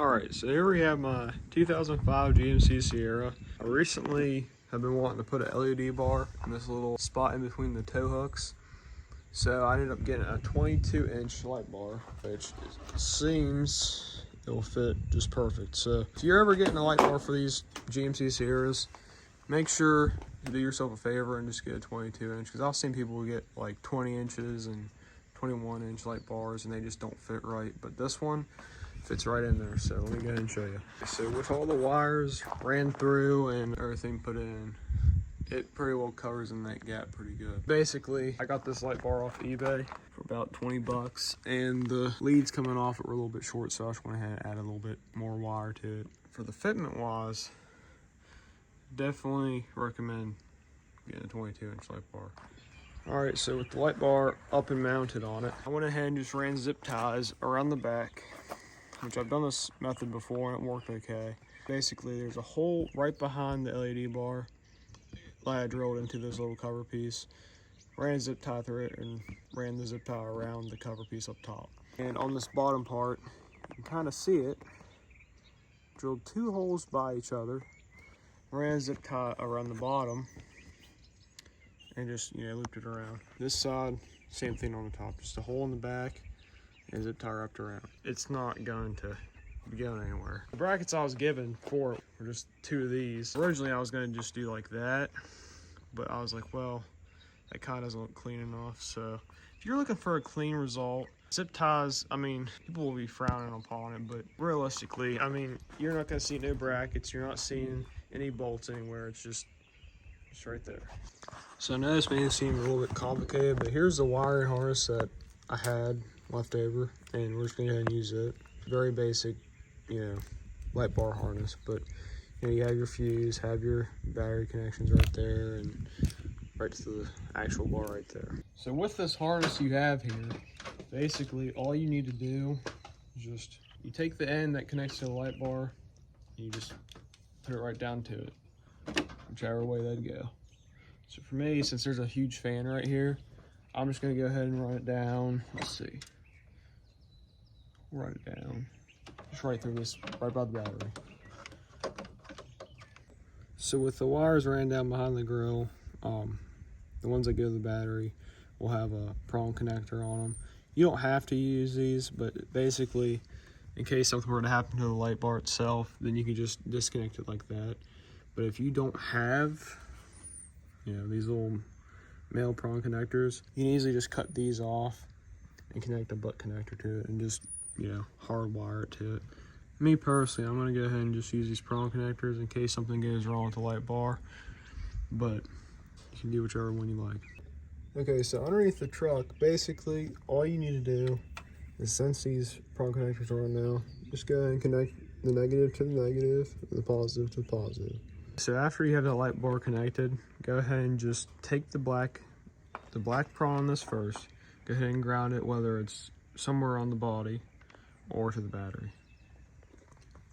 Alright, so here we have my 2005 GMC Sierra. I recently have been wanting to put an LED bar in this little spot in between the tow hooks. So I ended up getting a 22-inch light bar, which seems it will fit just perfect. So if you're ever getting a light bar for these GMC Sierras, make sure you do yourself a favor and just get a 22-inch, because I've seen people get like 20 inches and 21-inch light bars and they just don't fit right. But this one fits right in there, so let me go ahead and show you. So with all the wires ran through and everything put in, it pretty well covers in that gap pretty good. Basically, I got this light bar off eBay for about 20 bucks, and the leads coming off it were a little bit short, so I just went ahead and added a little bit more wire to it. For the fitment wise, definitely recommend getting a 22-inch light bar. Alright, so with the light bar up and mounted on it, I went ahead and just ran zip ties around the back, which I've done this method before and it worked okay. Basically, there's a hole right behind the LED bar that I drilled into this little cover piece, ran a zip tie through it, and ran the zip tie around the cover piece up top. And on this bottom part, you can kind of see it, drilled two holes by each other, ran a zip tie around the bottom, and just, looped it around. This side, same thing on the top, just a hole in the back, and zip tie wrapped around. It's not going to be going anywhere. The brackets I was given for it were just two of these. Originally I was going to just do like that, but I was like, well, that kind of doesn't look clean enough. So if you're looking for a clean result, zip ties, I mean, people will be frowning upon it, but realistically, I mean, you're not going to see no brackets, you're not seeing any bolts anywhere. It's just right there. So I know this may seem a little bit complicated, but here's the wiring harness that I had left over, and we're just going to go ahead and use it. Very basic, light bar harness, but you have your fuse, have your battery connections right there, and right to the actual bar right there. So with this harness you have here, basically all you need to do is just, you take the end that connects to the light bar, and you just put it right down to it, whichever way that'd go. So for me, since there's a huge fan right here, I'm just gonna go ahead and run it down. Let's see. Run it down. Just right through this, right by the battery. So with the wires ran down behind the grill, the ones that go to the battery will have a prong connector on them. You don't have to use these, but basically, in case something were to happen to the light bar itself, then you can just disconnect it like that. But if you don't have, these little male prong connectors, you can easily just cut these off and connect a butt connector to it and just, hardwire it to it. Me personally, I'm gonna go ahead and just use these prong connectors in case something goes wrong with the light bar, but you can do whichever one you like. Okay, so underneath the truck, basically all you need to do is, since these prong connectors are on now, just go ahead and connect the negative to the negative and the positive to the positive. So after you have the light bar connected, go ahead and just take the black prong on this first, go ahead and ground it, whether it's somewhere on the body or to the battery.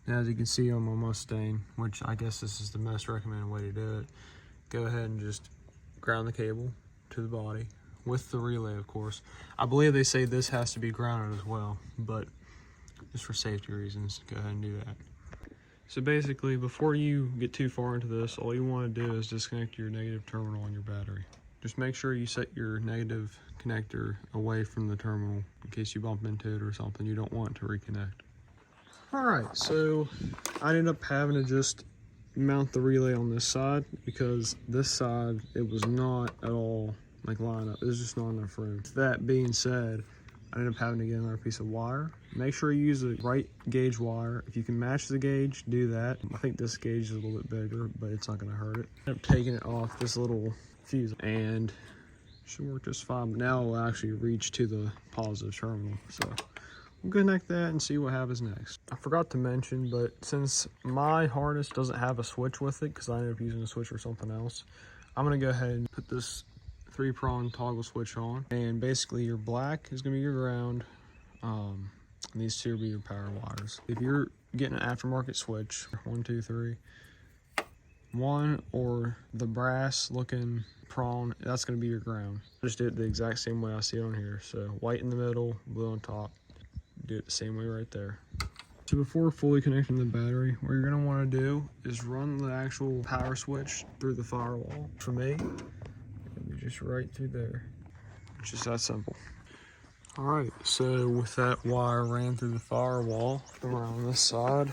Now, as you can see on my Mustang, which I guess this is the most recommended way to do it, go ahead and just ground the cable to the body with the relay, of course. I believe they say this has to be grounded as well, but just for safety reasons, go ahead and do that. So basically, before you get too far into this, all you want to do is disconnect your negative terminal on your battery. Just make sure you set your negative connector away from the terminal in case you bump into it or something. You don't want to reconnect. Alright, so I ended up having to just mount the relay on this side, because this side, it was not at all like lined up. There's just not enough room. That being said, I ended up having to get another piece of wire. Make sure you use the right gauge wire. If you can match the gauge, do that. I think this gauge is a little bit bigger, but it's not gonna hurt it. I ended up taking it off this little fuse, and it should work just fine. But now it'll actually reach to the positive terminal. So we'll connect that and see what happens next. I forgot to mention, but since my harness doesn't have a switch with it, because I ended up using a switch or something else, I'm gonna go ahead and put this 3-prong toggle switch on, and basically your black is gonna be your ground, and these two will be your power wires. If you're getting an aftermarket switch, 1, 2, 3, 1 or the brass looking prong, that's gonna be your ground. Just do it the exact same way I see it on here. So white in the middle, blue on top. Do it the same way right there. So before fully connecting the battery, what you're gonna wanna do is run the actual power switch through the firewall. For me, it'll be just right through there. It's just that simple. All right, so with that wire ran through the firewall around this side,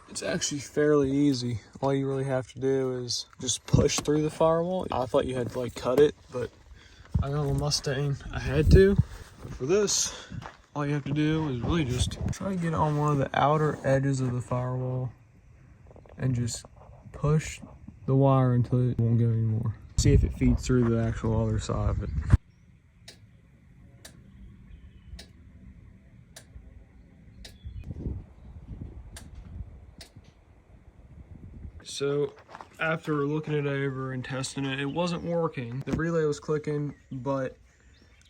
it's actually fairly easy. All you really have to do is just push through the firewall. I thought you had to like cut it, but I got a Mustang, I had to. But for this, all you have to do is really just try to get on one of the outer edges of the firewall and just push the wire until it won't go anymore. See if it feeds through the actual other side of it. So after looking it over and testing it, it wasn't working. The relay was clicking, but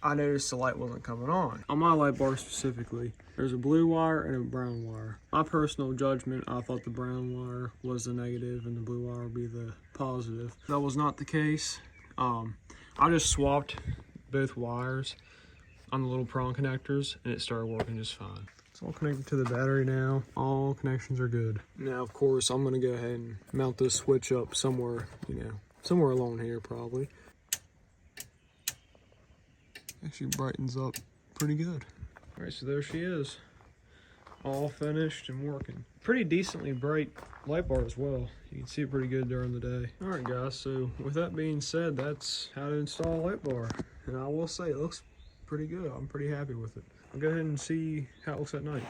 I noticed the light wasn't coming on. On my light bar specifically, there's a blue wire and a brown wire. My personal judgment, I thought the brown wire was the negative and the blue wire would be the positive. That was not the case. I just swapped both wires on the little prong connectors and it started working just fine. It's all connected to the battery now. All connections are good. Now, of course, I'm gonna go ahead and mount this switch up somewhere, somewhere along here probably. Actually brightens up pretty good. All right, so there she is. All finished and working. Pretty decently bright light bar as well. You can see it pretty good during the day. All right, guys, so with that being said, that's how to install a light bar. And I will say, it looks pretty good. I'm pretty happy with it. I'll go ahead and see how it looks at night.